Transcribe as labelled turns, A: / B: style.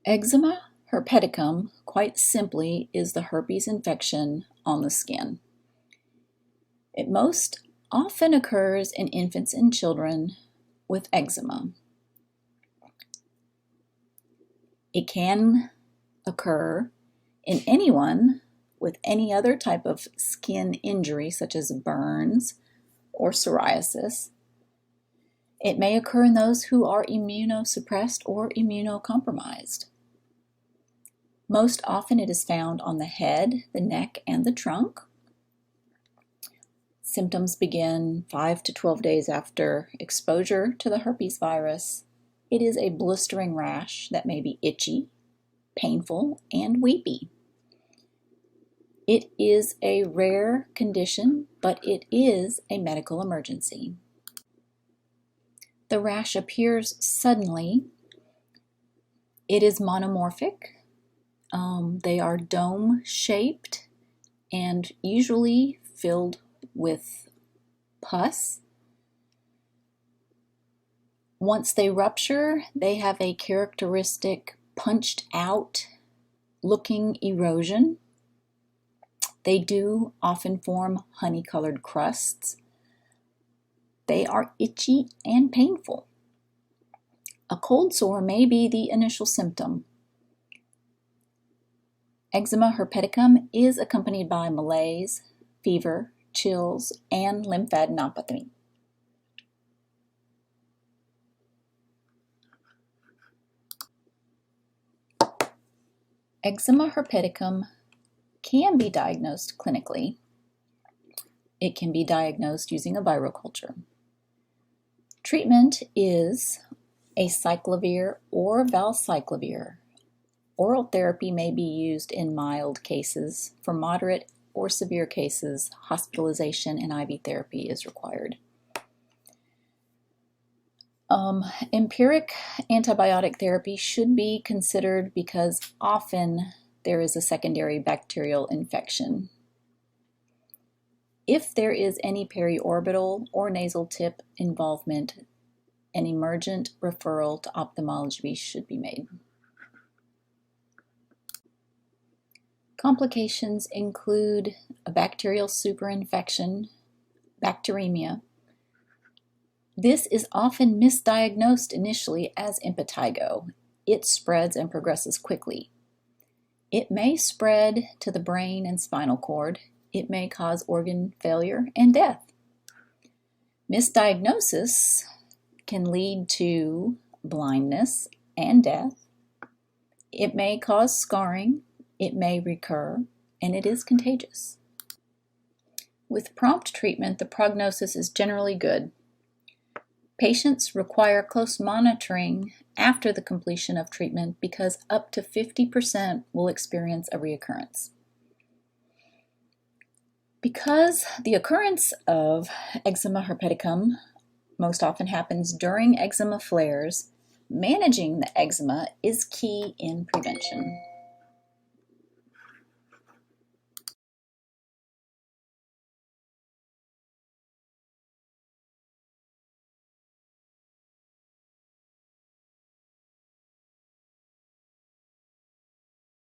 A: Eczema herpeticum, quite simply, is the herpes infection on the skin. It most often occurs in infants and children with eczema. It can occur in anyone with any other type of skin injury, such as burns or psoriasis. It may occur in those who are immunosuppressed or immunocompromised. Most often it is found on the head, the neck, and the trunk. Symptoms begin 5 to 12 days after exposure to the herpes virus. It is a blistering rash that may be itchy, painful, and weepy. It is a rare condition, but it is a medical emergency. The rash appears suddenly. It is monomorphic. They are dome-shaped and usually filled with pus. Once they rupture, they have a characteristic punched-out looking erosion. They do often form honey-colored crusts. They are itchy and painful. A cold sore may be the initial symptom. Eczema herpeticum is accompanied by malaise, fever, chills, and lymphadenopathy. Eczema herpeticum can be diagnosed clinically. It can be diagnosed using a viral culture. Treatment is acyclovir or valcyclovir. Oral therapy may be used in mild cases. For moderate or severe cases, hospitalization and IV therapy is required. Empiric antibiotic therapy should be considered because often there is a secondary bacterial infection. If there is any periorbital or nasal tip involvement, an emergent referral to ophthalmology should be made. Complications include a bacterial superinfection, bacteremia. This is often misdiagnosed initially as impetigo. It spreads and progresses quickly. It may spread to the brain and spinal cord. It may cause organ failure and death. Misdiagnosis can lead to blindness and death. It may cause scarring. It may recur, and it is contagious. With prompt treatment, the prognosis is generally good. Patients require close monitoring after the completion of treatment because up to 50% will experience a reoccurrence. Because the occurrence of eczema herpeticum most often happens during eczema flares, managing the eczema is key in prevention.